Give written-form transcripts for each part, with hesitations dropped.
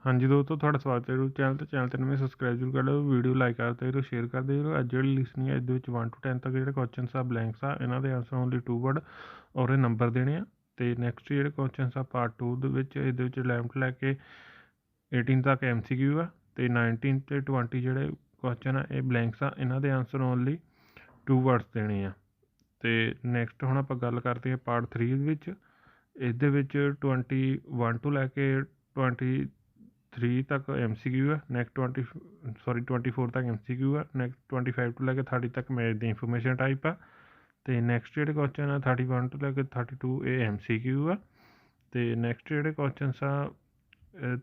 हाँ जी दोस्तों, ਤੁਹਾਡਾ ਸਵਾਗਤ ਹੈ YouTube ਚੈਨਲ ਤੇ ਨਵੇਂ ਸਬਸਕ੍ਰਾਈਬ ਜ਼ਰੂਰ ਕਰ ਲਿਓ, ਵੀਡੀਓ ਲਾਈਕ ਕਰਦੇ ਰਹੋ, ਸ਼ੇਅਰ ਕਰਦੇ ਰਹੋ। ਅੱਜ ਜਿਹੜੀ ਲਿਸਨਿੰਗ ਹੈ ਇਹਦੇ ਵਿੱਚ 1 to 10 ਤੱਕ ਜਿਹੜੇ ਕੁਐਸਚਨਸ ਆ ਬਲੈਂਕਸ ਆ, ਇਹਨਾਂ ਦੇ ਆਨਸਰ ਓਨਲੀ 2 ਵਰਡ ਔਰ ਇਹ ਨੰਬਰ ਦੇਣੇ ਆ। ਤੇ ਨੈਕਸਟ ਜਿਹੜੇ ਕੁਐਸਚਨਸ ਆ ਪਾਰਟ 2 ਦੇ ਵਿੱਚ ਇਹਦੇ ਵਿੱਚ 11 ਤੋਂ ਲੈ ਕੇ 18 ਤੱਕ MCQ ਆ ਤੇ 19 ਤੇ 20 ਜਿਹੜੇ ਕੁਐਸਚਨ ਆ ਇਹ ਬਲੈਂਕਸ ਆ, ਇਹਨਾਂ ਦੇ ਆਨਸਰ ਓਨਲੀ 2 ਵਰਡਸ ਦੇਣੇ ਆ। ਤੇ ਨੈਕਸਟ ਹੁਣ ਆਪਾਂ ਗੱਲ ਕਰਦੇ ਹਾਂ ਪਾਰਟ 3 ਦੇ ਵਿੱਚ। ਇਹਦੇ ਵਿੱਚ 21 ਤੋਂ ਲੈ ਕੇ 23 ਤੱਕ MCQ ਹੈ, ਨੈਕਸਟ 24 ਤੱਕ MCQ ਹੈ, ਨੈਕਸਟ 25 ਤੋਂ ਲੈ ਕੇ 30 ਤੱਕ ਮੈਥ ਦੀ ਇਨਫੋਰਮੇਸ਼ਨ ਟਾਈਪ ਆ। ਤੇ ਨੈਕਸਟ ਜਿਹੜੇ ਕੁਐਸਚਨ ਆ 31 ਤੋਂ ਲੈ ਕੇ 32 ਇਹ MCQ ਆ। ਤੇ ਨੈਕਸਟ ਜਿਹੜੇ ਕੁਐਸਚਨਸ ਆ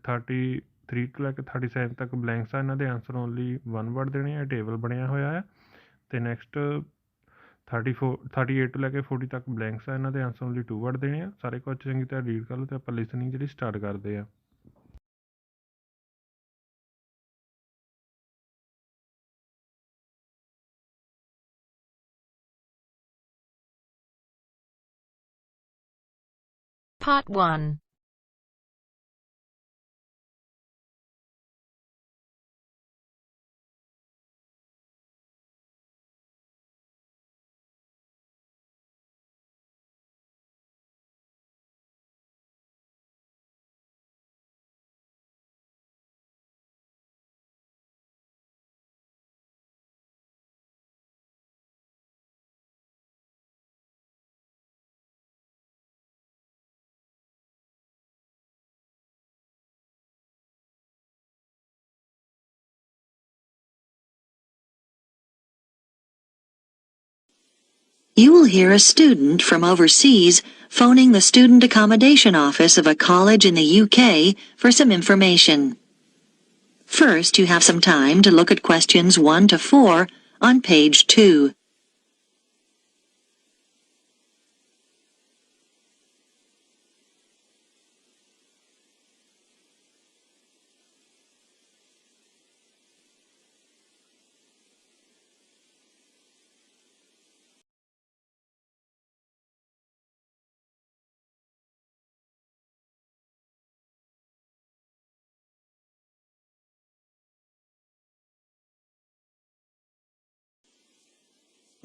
33 ਤੋਂ ਲੈ ਕੇ 37 ਤੱਕ ਬਲੈਂਕਸ ਆ, ਇਹਨਾਂ ਦੇ ਆਨਸਰ ਓਨਲੀ 1 ਵਰਡ ਦੇਣੇ ਆ। ਟੇਬਲ ਬਣਿਆ ਹੋਇਆ ਹੈ। ਤੇ ਨੈਕਸਟ 38 ਤੋਂ ਲੈ ਕੇ 40 ਤੱਕ ਬਲੈਂਕਸ ਆ, ਇਹਨਾਂ ਦੇ ਆਨਸਰ ਓਨਲੀ 2 ਵਰਡ ਦੇਣੇ ਆ। ਸਾਰੇ ਕੁਐਸਚਨ ਚੰਗੀ ਤਰ੍ਹਾਂ ਰੀਡ ਕਰ ਲਓ ਤੇ ਆਪਾਂ ਲਿਸਨਿੰਗ ਜਿਹੜੀ ਸਟਾਰਟ ਕਰਦੇ ਆ। Part 1. You will hear a student from overseas phoning the student accommodation office of a college in the UK for some information. First, you have some time to look at questions 1 to 4 on page 2.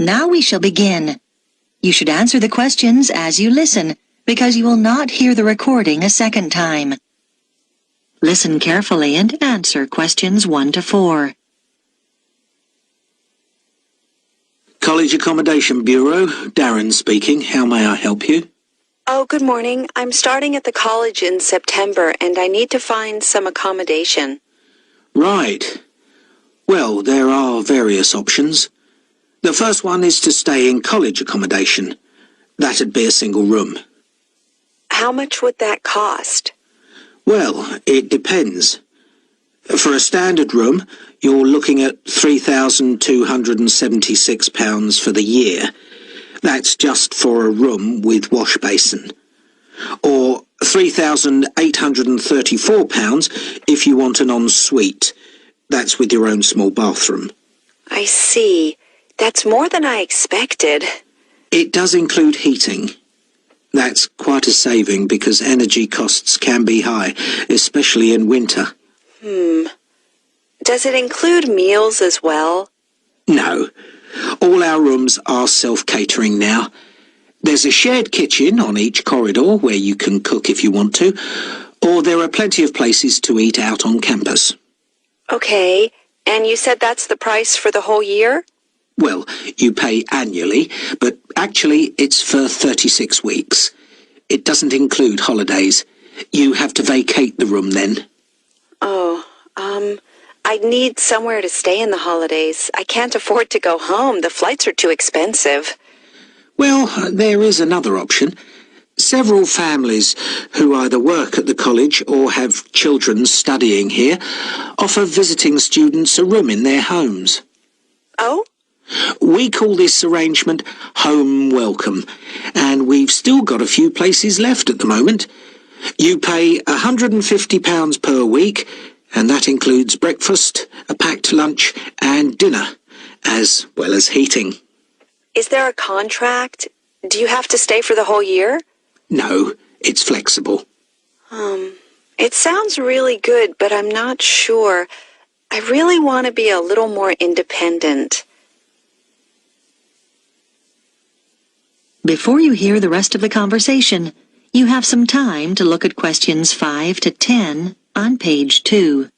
Now we shall begin. You should answer the questions as you listen, because you will not hear the recording a second time. Listen carefully and answer questions 1 to 4. College Accommodation Bureau, Darren speaking. How may I help you? Oh, good morning. I'm starting at the college in September and I need to find some accommodation. Right. Well, there are various options. The first one is to stay in college accommodation. That'd be a single room. How much would that cost? Well, it depends. For a standard room, you're looking at £3,276 for the year. That's just for a room with wash basin. Or £3,834 if you want an ensuite. That's with your own small bathroom. I see. That's more than I expected. It does include heating. That's quite a saving because energy costs can be high, especially in winter. Does it include meals as well? No. All our rooms are self-catering now. There's a shared kitchen on each corridor where you can cook if you want to, or there are plenty of places to eat out on campus. Okay. And you said that's the price for the whole year? Well, you pay annually, but actually it's for 36 weeks. It doesn't include holidays. You have to vacate the room then. Oh, I'd need somewhere to stay in the holidays. I can't afford to go home. The flights are too expensive. Well, there is another option. Several families who either work at the college or have children studying here offer visiting students a room in their homes. Oh? We call this arrangement home welcome, and we've still got a few places left at the moment. You pay £150 per week, and that includes breakfast, a packed lunch and dinner, as well as heating. Is there a contract? Do you have to stay for the whole year? No, it's flexible. It sounds really good, but I'm not sure. I really want to be a little more independent. Before you hear the rest of the conversation, you have some time to look at questions 5 to 10 on page 2.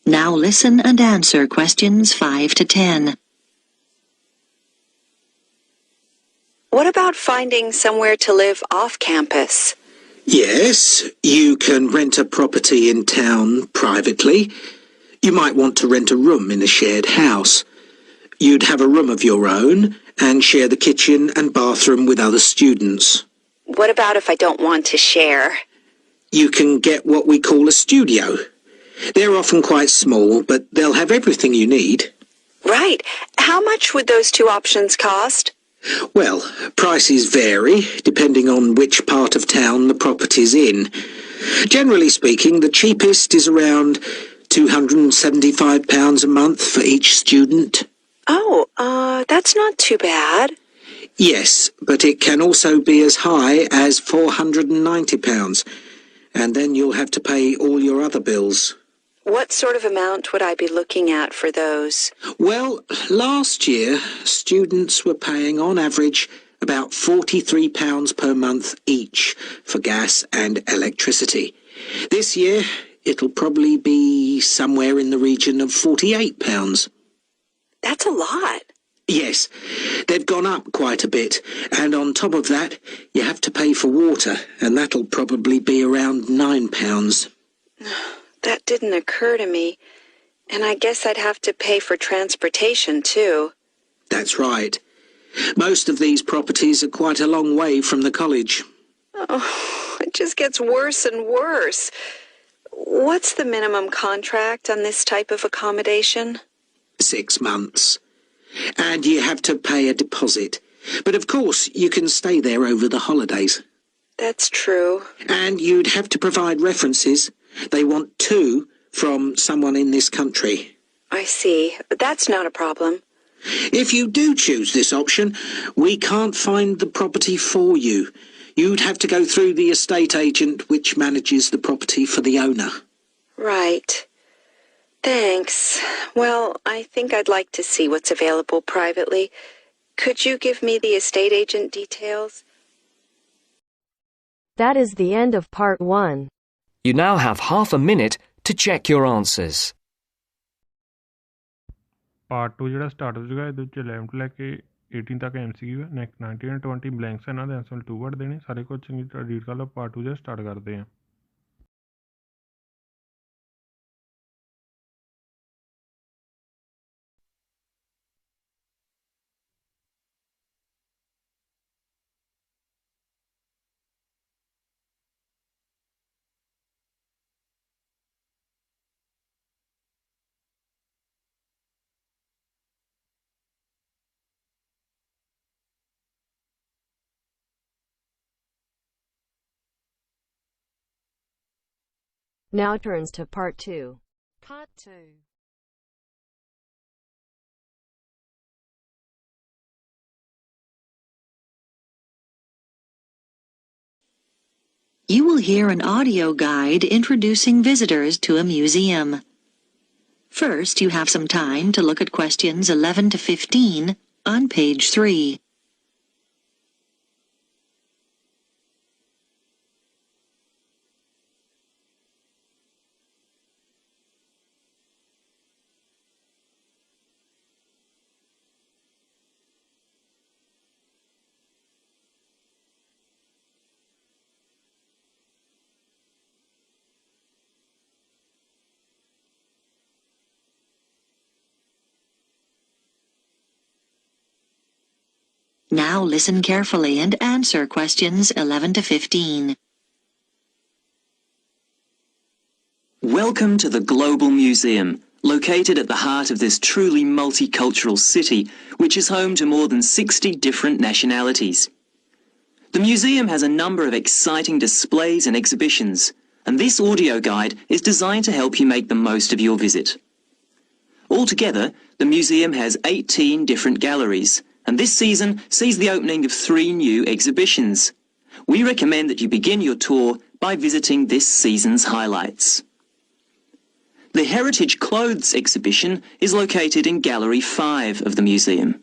Now listen and answer questions 5 to 10. What about finding somewhere to live off campus? Yes, you can rent a property in town privately. You might want to rent a room in a shared house. You'd have a room of your own and share the kitchen and bathroom with other students. What about if I don't want to share? You can get what we call a studio. They're often quite small, but they'll have everything you need. Right. How much would those two options cost? Well, prices vary depending on which part of town the property's in. Generally speaking, the cheapest is around £275 a month for each student. Oh, that's not too bad. Yes, but it can also be as high as £490, and then you'll have to pay all your other bills. What sort of amount would I be looking at for those? Well, last year, students were paying on average about £43 per month each for gas and electricity. This year, it'll probably be somewhere in the region of £48. That's a lot. Yes, they've gone up quite a bit, and on top of that, you have to pay for water, and that'll probably be around £9. That didn't occur to me. And I guess I'd have to pay for transportation, too. That's right. Most of these properties are quite a long way from the college. Oh, it just gets worse and worse. What's the minimum contract on this type of accommodation? 6 months. And you have to pay a deposit. But of course, you can stay there over the holidays. That's true. And you'd have to provide references. They want 2 from someone in this country. I see. That's not a problem. If you do choose this option, we can't find the property for you. You'd have to go through the estate agent which manages the property for the owner. Right. Thanks. Well, I think I'd like to see what's available privately. Could you give me the estate agent details? That is the end of part 1. You now have half a minute to check your answers. Part 2 ਜਿਹੜਾ start ਹੋ ਜਾਊਗਾ ਇਹਦੇ ਵਿੱਚ 11 ਤੋਂ ਲੈ ਕੇ 18 ਤੱਕ MCQ ਹੈ। Next 19 and 20 blanks ਇਹਨਾਂ ਦੇ ਆਨਸਰ 2 ਵਰਡ ਦੇਣੇ। ਸਾਰੇ ਕੁਝ ਚੰਗੀ ਤਰ੍ਹਾਂ ਰੀਡ ਕਰ ਲਓ। ਪਾਰਟ 2 ਜਿਹੜਾ ਸਟਾਰਟ ਕਰਦੇ ਹਾਂ। Now turns to part 2. Part 2. You will hear an audio guide introducing visitors to a museum. First, you have some time to look at questions 11 to 15 on page 3. Now listen carefully and answer questions 11 to 15. Welcome to the Global Museum, located at the heart of this truly multicultural city, which is home to more than 60 different nationalities. The museum has a number of exciting displays and exhibitions, and this audio guide is designed to help you make the most of your visit. Altogether, the museum has 18 different galleries, and this season sees the opening of 3 new exhibitions. We recommend that you begin your tour by visiting this season's highlights. The Heritage Clothes exhibition is located in Gallery 5 of the museum.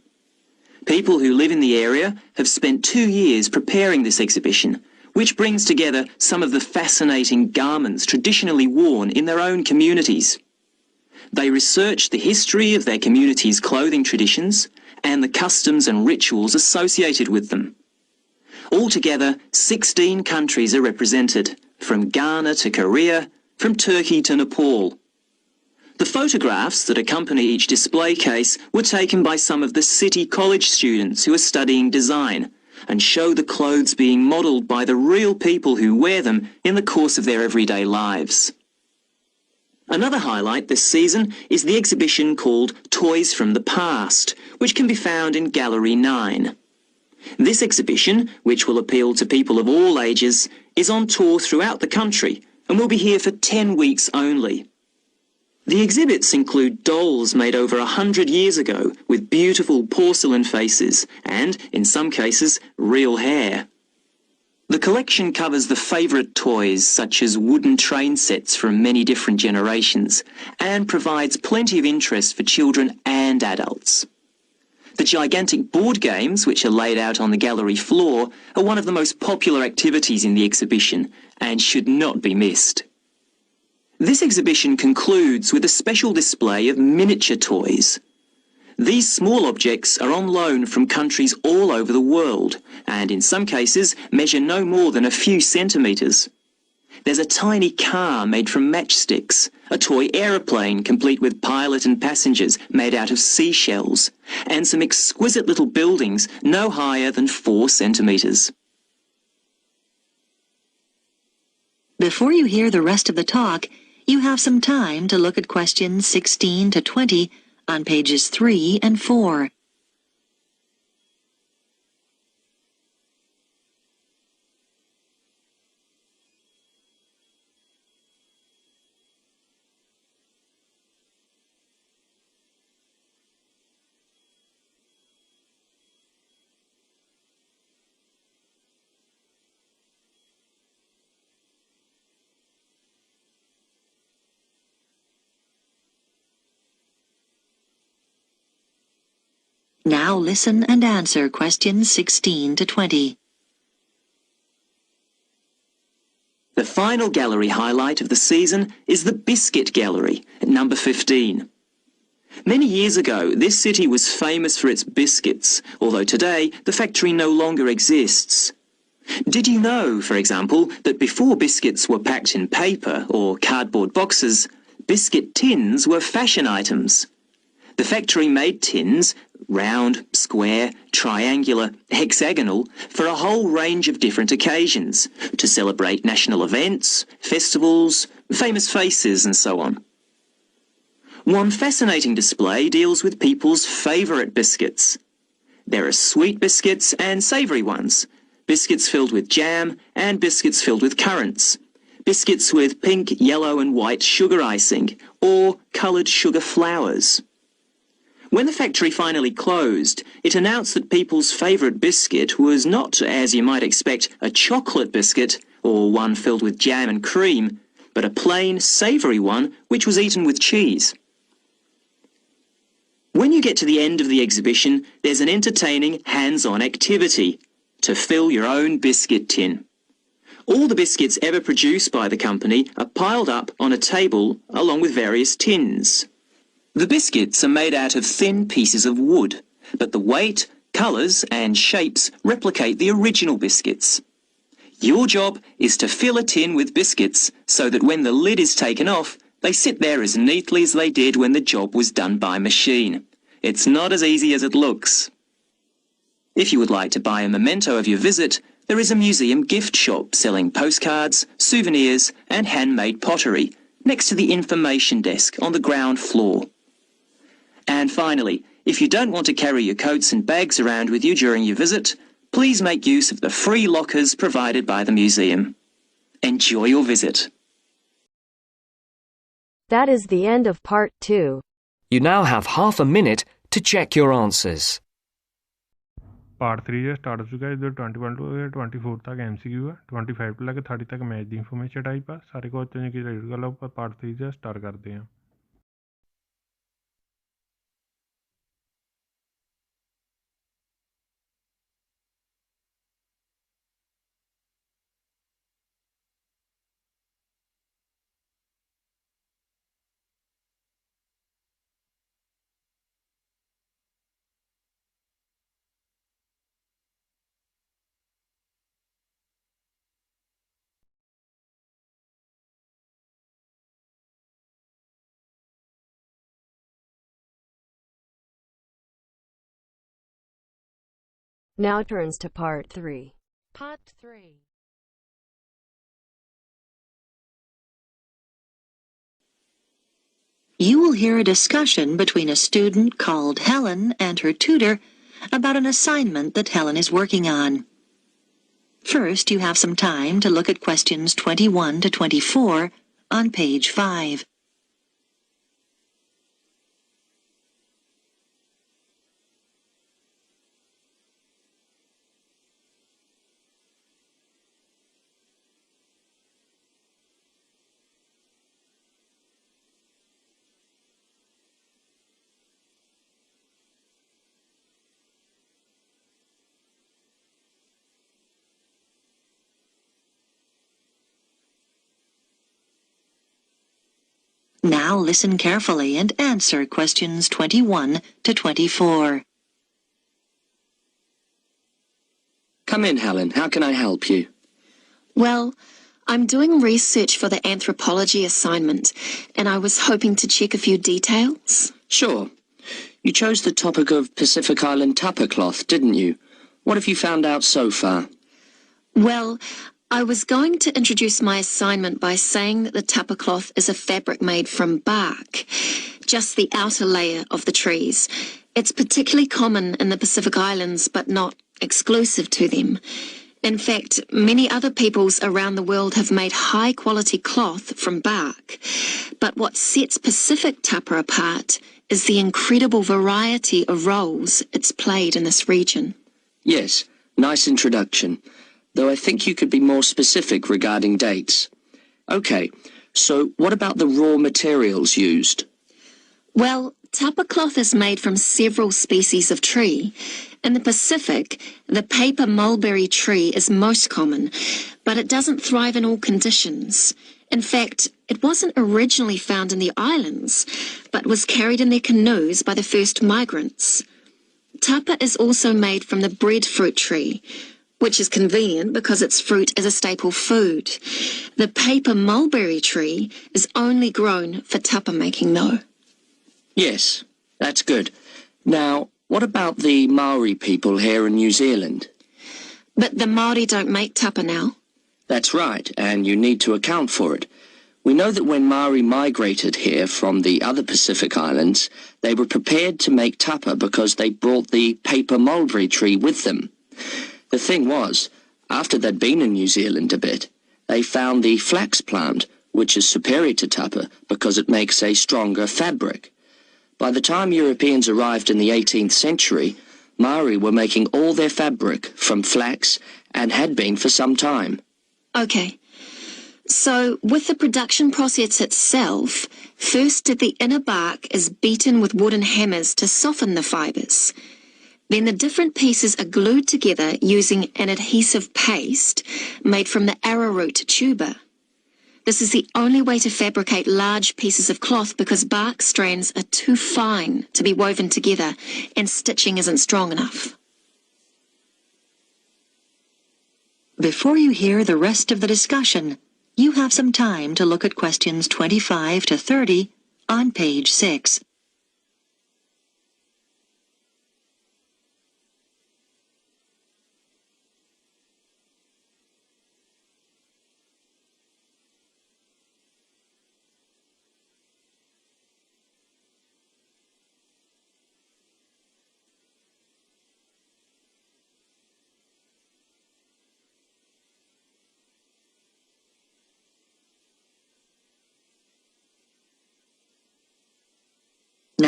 People who live in the area have spent 2 years preparing this exhibition, which brings together some of the fascinating garments traditionally worn in their own communities. They research the history of their community's clothing traditions and the customs and rituals associated with them. Altogether, 16 countries are represented, from Ghana to Korea, from Turkey to Nepal. The photographs that accompany each display case were taken by some of the City College students who are studying design and show the clothes being modelled by the real people who wear them in the course of their everyday lives. Another highlight this season is the exhibition called Toys from the Past, which can be found in Gallery 9. This exhibition, which will appeal to people of all ages, is on tour throughout the country and will be here for 10 weeks only. The exhibits include dolls made over 100 years ago with beautiful porcelain faces and, in some cases, real hair. The collection covers the favourite toys such as wooden train sets from many different generations and provides plenty of interest for children and adults. The gigantic board games, which are laid out on the gallery floor, are one of the most popular activities in the exhibition and should not be missed. This exhibition concludes with a special display of miniature toys. These small objects are on loan from countries all over the world and in some cases measure no more than a few centimetres. There's a tiny car made from matchsticks, a toy aeroplane complete with pilot and passengers made out of seashells, and some exquisite little buildings no higher than 4 centimetres. Before you hear the rest of the talk, you have some time to look at questions 16 to 20 on pages 3 and 4. Now listen and answer questions 16 to 20. The final gallery highlight of the season is the Biscuit Gallery at number 15. Many years ago, this city was famous for its biscuits, although today the factory no longer exists. Did you know, for example, that before biscuits were packed in paper or cardboard boxes, biscuit tins were fashion items? The factory made tins, round, square, triangular, hexagonal, for a whole range of different occasions, to celebrate national events, festivals, famous faces and so on. One fascinating display deals with people's favourite biscuits. There are sweet biscuits and savoury ones, biscuits filled with jam and biscuits filled with currants, biscuits with pink, yellow and white sugar icing, or coloured sugar flowers. When the factory finally closed, it announced that people's favourite biscuit was not, as you might expect, a chocolate biscuit or one filled with jam and cream, but a plain, savoury one which was eaten with cheese. When you get to the end of the exhibition, there's an entertaining hands-on activity to fill your own biscuit tin. All the biscuits ever produced by the company are piled up on a table along with various tins. The biscuits are made out of thin pieces of wood, but the weight, colours and shapes replicate the original biscuits. Your job is to fill a tin with biscuits so that when the lid is taken off, they sit there as neatly as they did when the job was done by machine. It's not as easy as it looks. If you would like to buy a memento of your visit, there is a museum gift shop selling postcards, souvenirs and handmade pottery, next to the information desk on the ground floor. And finally, if you don't want to carry your coats and bags around with you during your visit, please make use of the free lockers provided by the museum. Enjoy your visit. That is the end of part 2. You now have half a minute to check your answers. Part 3 जो start हो चुका है, इधर 21 to 24 तक MCQ है, 25 ਤੋਂ ਲੈ ਕੇ 30 तक मैथ दी इंफॉर्मेशन टाइप है। सारे क्वेश्चन की रीड कर लो, पार्ट 3 जो स्टार्ट करते हैं। Now turns to part 3. Part 3. You will hear a discussion between a student called Helen and her tutor about an assignment that Helen is working on. First, you have some time to look at questions 21 to 24 on page 5. Now listen carefully and answer questions 21 to 24. Come in, Helen. How can I help you? Well, I'm doing research for the anthropology assignment, and I was hoping to check a few details. Sure. You chose the topic of Pacific Island tapa cloth, didn't you? What have you found out so far? Well, I was going to introduce my assignment by saying that the tapa cloth is a fabric made from bark, just the outer layer of the trees. It's particularly common in the Pacific Islands, but not exclusive to them. In fact, many other peoples around the world have made high-quality cloth from bark. But what sets Pacific tapa apart is the incredible variety of roles it's played in this region. Yes, nice introduction. Though I think you could be more specific regarding dates. Okay, so what about the raw materials used? Well, tapa cloth is made from several species of tree. In the Pacific, the paper mulberry tree is most common, but it doesn't thrive in all conditions. In fact, it wasn't originally found in the islands, but was carried in their canoes by the first migrants. Tapa is also made from the breadfruit tree, which is convenient because its fruit is a staple food. The paper mulberry tree is only grown for tapa making, though. Yes, that's good. Now, what about the Maori people here in New Zealand? But the Maori don't make tapa now. That's right, and you need to account for it. We know that when Maori migrated here from the other Pacific Islands, they were prepared to make tapa because they brought the paper mulberry tree with them. The thing was, after they'd been in New Zealand a bit, they found the flax plant, which is superior to tapa because it makes a stronger fabric. By the time Europeans arrived in the 18th century, Maori were making all their fabric from flax and had been for some time. Okay. So, with the production process itself, first the inner bark is beaten with wooden hammers to soften the fibres. Then the different pieces are glued together using an adhesive paste made from the arrowroot tuber. This is the only way to fabricate large pieces of cloth because bark strands are too fine to be woven together and stitching isn't strong enough. Before you hear the rest of the discussion, you have some time to look at questions 25 to 30 on page 6.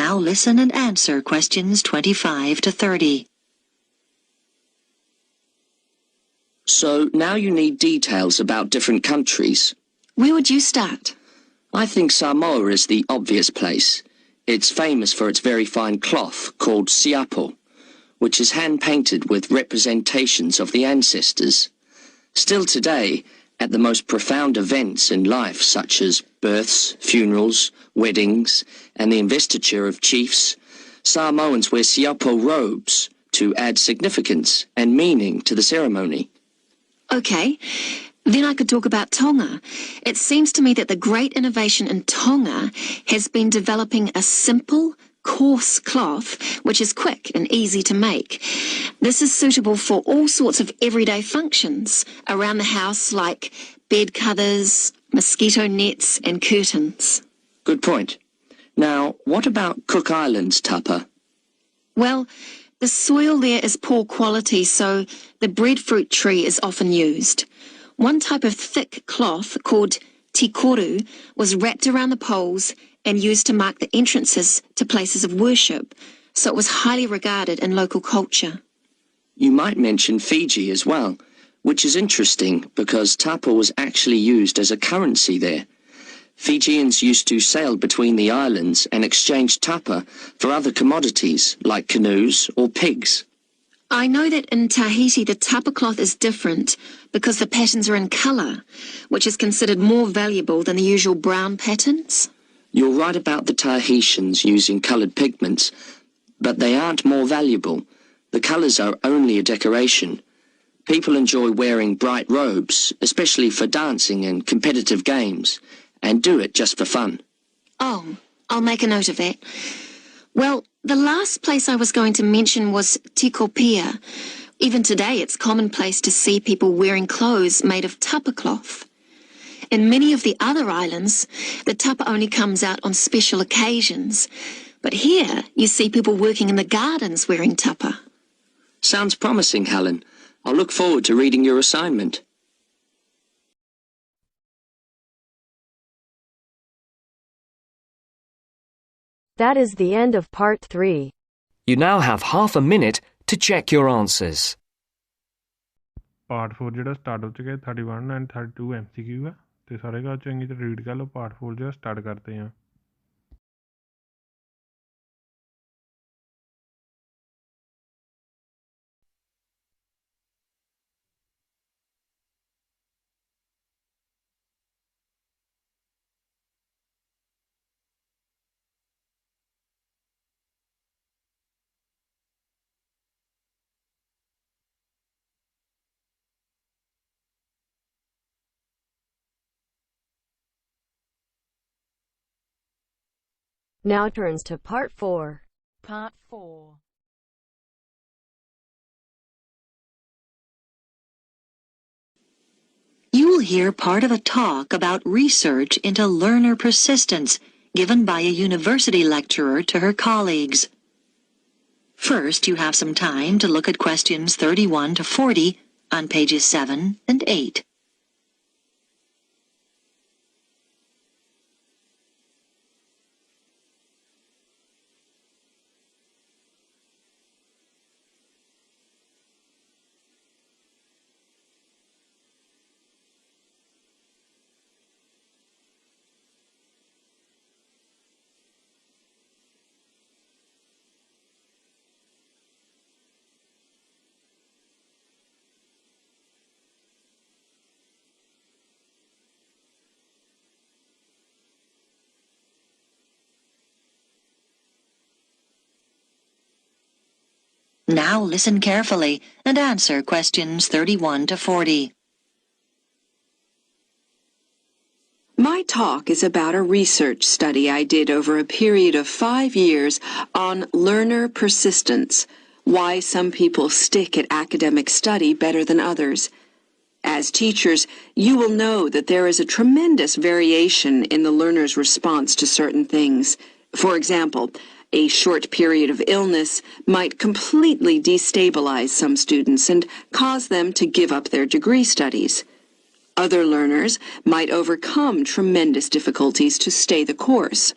Now listen and answer questions 25 to 30. So now you need details about different countries. Where would you start? I think Samoa is the obvious place. It's famous for its very fine cloth called siapo, which is hand-painted with representations of the ancestors. Still today, at the most profound events in life, such as births, funerals, weddings, and the investiture of chiefs, Samoans wear siapo robes to add significance and meaning to the ceremony. Okay, then I could talk about Tonga. It seems to me that the great innovation in Tonga has been developing a simple, coarse cloth which is quick and easy to make. This is suitable for all sorts of everyday functions around the house, like bed covers, mosquito nets and curtains. Good point. Now, what about Cook Islands, Tapa? Well, the soil there is poor quality, so the breadfruit tree is often used. One type of thick cloth called tikoru was wrapped around the poles and used to mark the entrances to places of worship, so it was highly regarded in local culture. You might mention Fiji as well, which is interesting because tapa was actually used as a currency there. Fijians used to sail between the islands and exchange tapa for other commodities like canoes or pigs. I know that in Tahiti the tapa cloth is different because the patterns are in colour, which is considered more valuable than the usual brown patterns. You're right about the Tahitians using coloured pigments, but they aren't more valuable. The colours are only a decoration. People enjoy wearing bright robes, especially for dancing and competitive games, and do it just for fun. Oh, I'll make a note of that. Well, the last place I was going to mention was Tikopia. Even today it's commonplace to see people wearing clothes made of tapa cloth. In many of the other islands, the tapa only comes out on special occasions. But here, you see people working in the gardens wearing tapa. Sounds promising, Helen. I'll look forward to reading your assignment. That is the end of part 3. You now have half a minute to check your answers. Part 4 ਜਿਹੜਾ start ਹੋ ਚੁੱਕਿਆ 31 and 32 MCQ ਹੈ ਤੇ ਸਾਰੇ ਘਰ ਚੰਗੀ ਤਰ੍ਹਾਂ read ਕਰ ਲਓ ਪਾਰਟ 4 ਜਿਹੜਾ ਸਟਾਰਟ ਕਰਦੇ ਹਾਂ Now turns to part 4. Part 4. You will hear part of a talk about research into learner persistence given by a university lecturer to her colleagues. First, you have some time to look at questions 31 to 40 on pages 7 and 8. Now listen carefully and answer questions 31 to 40. My talk is about a research study I did over a period of 5 years on learner persistence, why some people stick at academic study better than others. As teachers, you will know that there is a tremendous variation in the learner's response to certain things. For example, a short period of illness might completely destabilize some students and cause them to give up their degree studies. Other learners might overcome tremendous difficulties to stay the course.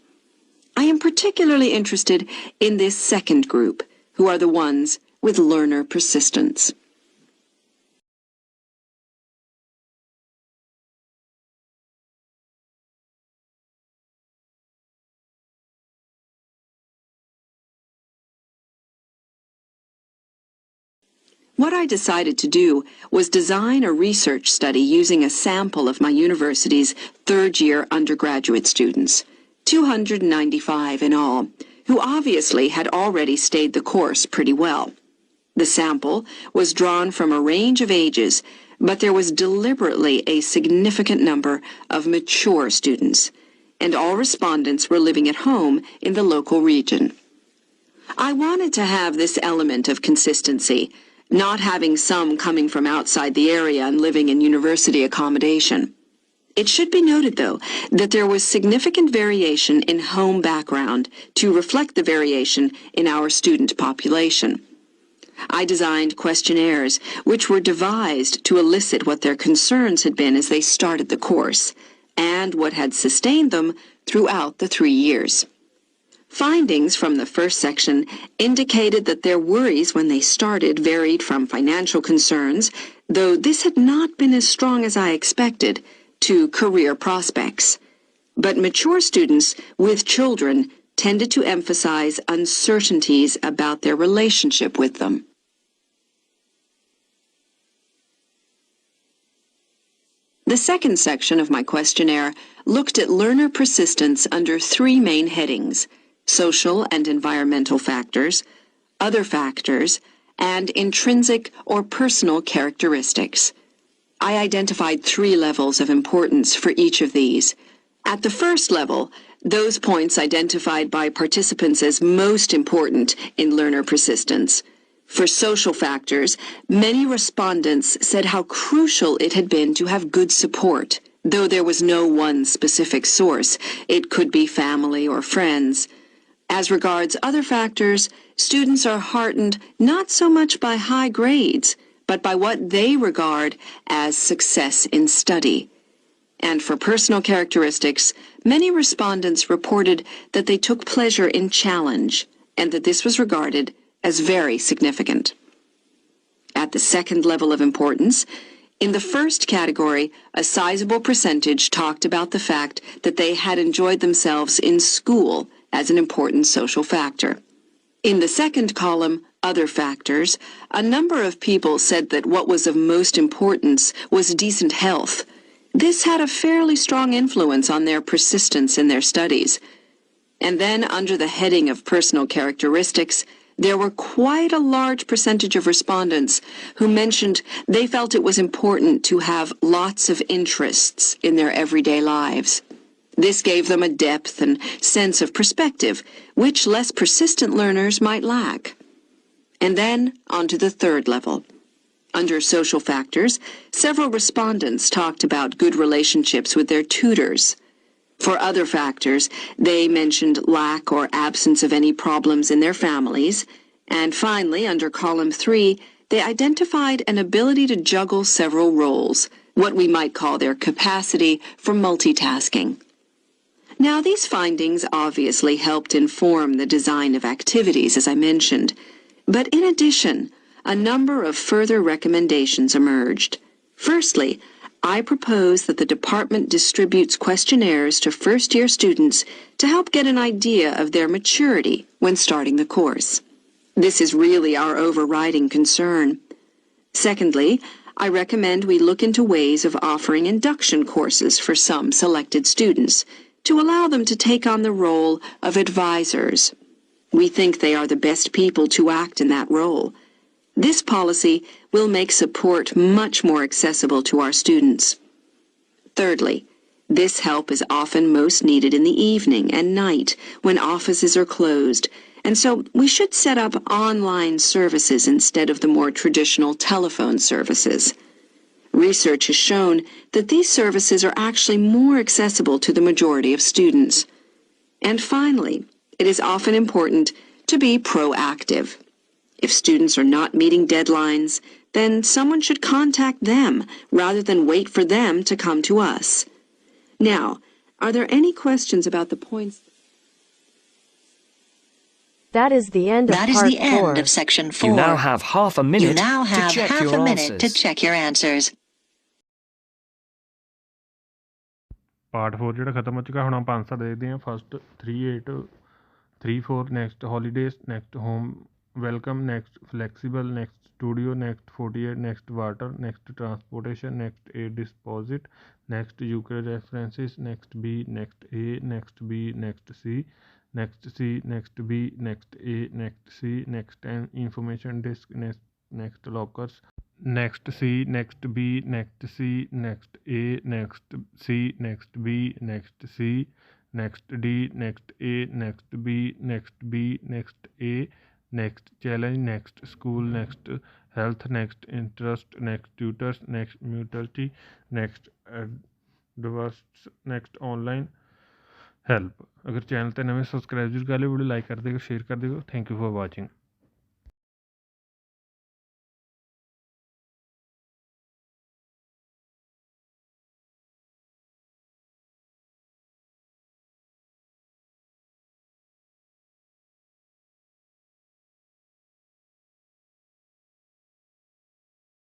I am particularly interested in this second group, who are the ones with learner persistence. What I decided to do was design a research study using a sample of my university's third-year undergraduate students, 295 in all, who obviously had already stayed the course pretty well. The sample was drawn from a range of ages, but there was deliberately a significant number of mature students, and all respondents were living at home in the local region. I wanted to have this element of consistency, not having some coming from outside the area and living in university accommodation. It should be noted, though, that there was significant variation in home background to reflect the variation in our student population. I designed questionnaires which were devised to elicit what their concerns had been as they started the course, and what had sustained them throughout the 3 years. Findings from the first section indicated that their worries when they started varied from financial concerns, though this had not been as strong as I expected, to career prospects. But mature students with children tended to emphasize uncertainties about their relationship with them. The second section of my questionnaire looked at learner persistence under 3 main headings: social and environmental factors, other factors, and intrinsic or personal characteristics. I identified 3 levels of importance for each of these. At the first level, those points identified by participants as most important in learner persistence. For social factors, many respondents said how crucial it had been to have good support. Though there was no one specific source, it could be family or friends. As regards other factors, students are heartened not so much by high grades, but by what they regard as success in study. And for personal characteristics, many respondents reported that they took pleasure in challenge, and that this was regarded as very significant. At the second level of importance, in the first category, a sizable percentage talked about the fact that they had enjoyed themselves in school as an important social factor. In the second column, other factors, a number of people said that what was of most importance was decent health. This had a fairly strong influence on their persistence in their studies. And then, under the heading of personal characteristics, there were quite a large percentage of respondents who mentioned they felt it was important to have lots of interests in their everyday lives. This gave them a depth and sense of perspective, which less persistent learners might lack. And then, on to the third level. Under social factors, several respondents talked about good relationships with their tutors. For other factors, they mentioned lack or absence of any problems in their families. And finally, under column 3, they identified an ability to juggle several roles, what we might call their capacity for multitasking. Now, these findings obviously helped inform the design of activities, as I mentioned. But in addition, a number of further recommendations emerged. Firstly, I propose that the department distributes questionnaires to first-year students to help get an idea of their maturity when starting the course. This is really our overriding concern. Secondly, I recommend we look into ways of offering induction courses for some selected students to allow them to take on the role of advisors. We think they are the best people to act in that role. This policy will make support much more accessible to our students. Thirdly, this help is often most needed in the evening and night when offices are closed, and so we should set up online services instead of the more traditional telephone services. Research has shown that these services are actually more accessible to the majority of students. And finally, it is often important to be proactive. If students are not meeting deadlines, then someone should contact them rather than wait for them to come to us. Now, are there any questions about the points? That is the end of That is part the end 4. of section 4. You now have half a You minute now to have check half your a minute to answers. check your answers. Part 4 ਜਿਹੜਾ ਖਤਮ ਹੋ ਚੁੱਕਾ ਹੁਣ ਆਪਾਂ answer ਦੇਖਦੇ ਹਾਂ first 3834 next holidays next home welcome next flexible next studio next 48 next water next transportation next a deposit next UK references next B next A next B next C next C, next B, next A, next C, next N, information disk, next lockers, next C, next B, next C, next A, next C, next B, next C, next D, next A, next B, next B, next A, next challenge, next school, next health, next interest, next tutors, next mutuality, next adverse, next online help अगर channel ते नवे subscribe जरूर कर लियो video like कर दियो share कर दियो thank you for watching